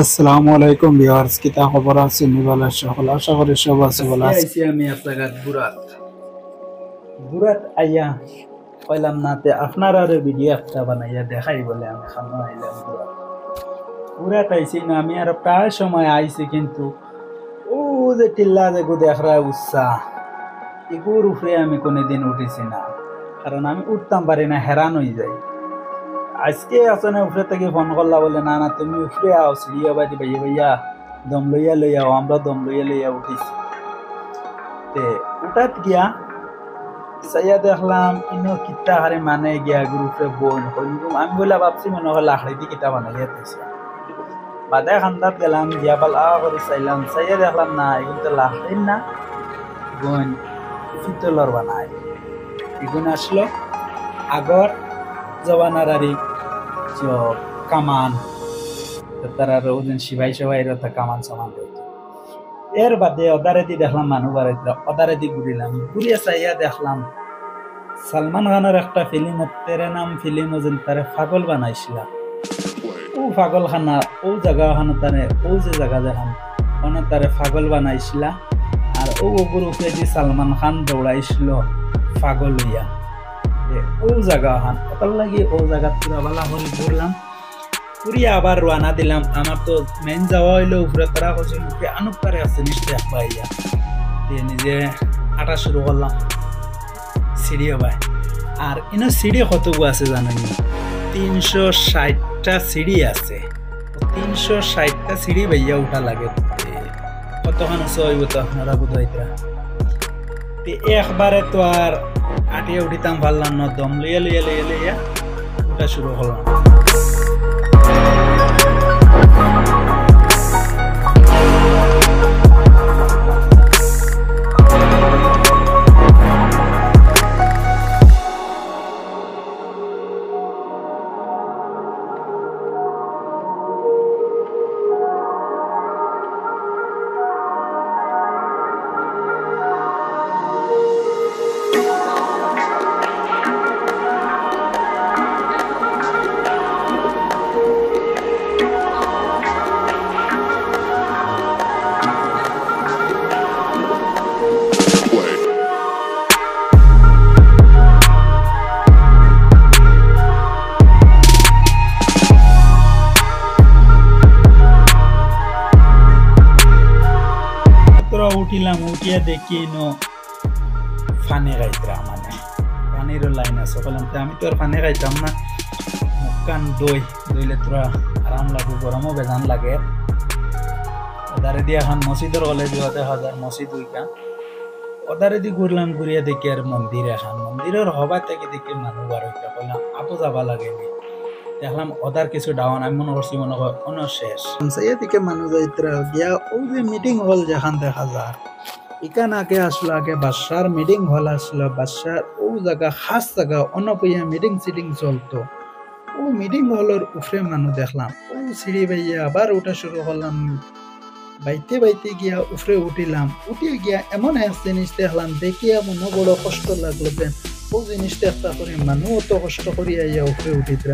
আসসালামু আলাইকুম ভিউয়ার্স, কিতা খবর আছে নিবালা সকল আশা করি সব আছে ভালো আছে। আইছি আমি আপনার বুরাত আইয়া কইলাম না তে আপনার আর ভিডিও একটা বানাইয়া দেখাই বলে আমি খানো আইলাম বুরাত আইছি না আমি আর প্রায় সময় আইছি, কিন্তু ও যে টিল্লা যে গো দেখরা উৎসাহ এগুর উপরে আমি কোনোদিন উঠেছি না, কারণ আমি উঠতাম পারি না, হেরান হয়ে যাই। আজকে আসনে উপরে থেকে ফোন করলা বলে না না তুমি উপরে আও, সিঁড়িয়া বাড়ি ভাইয়া ভাইয়া দম লইয়া লইয়াও, আমরা দম লইয়া লইয়া উঠেছি। তে উঠাত গিয়া সাইয়া দেখলাম ইনো কিতা হারে মানে গিয়া গ্রুপে বোন হইলুম, আমি বলে ভাবছি মনে হয় লাখড়ি দি কিতা বানাইয়া দিয়েছে। বাদায় খান্দাত গেলাম গিয়া পালা করে চাইলাম, চাইয়া দেখলাম না এগুলো তো লাখড়ির না, বোন পিতলর বানায়। এগুলো আসলো আগর জবানার আরি কামান, তারা ওজন সিবাই সবাই কামান সামান দিত। এর বাদে অদারেদি দেখলাম মানুষ বাড়াইতে, অদারেদি ঘুরিলাম, ঘুরিয়ে চাইয়া দেখলাম সালমান খানের একটা ফিল্ম তেরে নাম ফিল্ম ওজন তারে পাগল বানাইছিলাম। ও পাগল খানা ও জায়গা খানো তারে ও যে জায়গা দেখান ওখানে তারে পাগল বানাইছিলা, আর ও উপরে যে সালমান খান দৌড়াইছিল পাগল হইয়া ও জায়গা খান ওটার লাগে ও জায়গা পুরা বালা করে ঘুরলাম, ঘুরিয়ে আবার রানা দিলাম। আমার তো মেন যাওয়া হইলো উপরে, তারা করছে মুখে আনুক পারে আছে নিশ্চয় পাইয়া দিয়ে নিজে আটা শুরু করলাম সিঁড়িও ভাই। আর ইনো সিঁড়ি কতগু আছে জানেন? 360টা সিঁড়ি আছে, 360টা সিঁড়ি ভাইয়া উঠা লাগে। কতক্ষণ হইব তো আপনারা বুঝাইতরা, একবারে তো আর আটিয়ে উঠিতাম পারলাম না, দম লইয়া লইয়া লইয়া লইয়া উঠা শুরু করলাম। উঠিলাম, উঠিয়া দেখি নো ফানে খাইতরা, মানে পানিরও লাইন আছে। বললাম আমি তো আর ফানে খাইতাম না, মুখকান দইলে তোরা আরাম লাগবে, গরমও বেজান লাগে। ওদারে দিয়ে এখন মসজিদের হলে যাওয়াতে হাজার মসজিদ উইকা ওদারে দিয়ে ঘুরলাম, ঘুরিয়া দেখি আর মন্দির এখন মন্দিরের হবা থেকে দেখি মানুষ বার হইতা। বললাম আপু যাবা লাগেনি, দেখলাম ওদার কিছু ডাউন, আমি মনে করছি মনে হয় অন্য শেষ দিকে মানুষ যাইতরা গিয়া ও যে মিটিং হল যেখান দেখা যায় ইকান আগে আসলো, আগে বাদশার মিটিং হল আসলো, বাদশার ও জায়গা খাস জায়গা অন্য পইয়া মিটিং সিটিং চলতো। ও মিটিং হলের উপরে মানুষ দেখলাম, ও সিঁড়ি বাইয়া আবার উঠা শুরু করলাম, বাইতে বাইতে গিয়া উপরে উঠিলাম, উঠিয়ে গিয়া এমন এক জিনিস দেখলাম, দেখিয়া মনে বড় কষ্ট লাগলো। ও জিনিসটা একটা করে মানুষ অত কষ্ট করিয়া ইয়া উপরে উঠিতে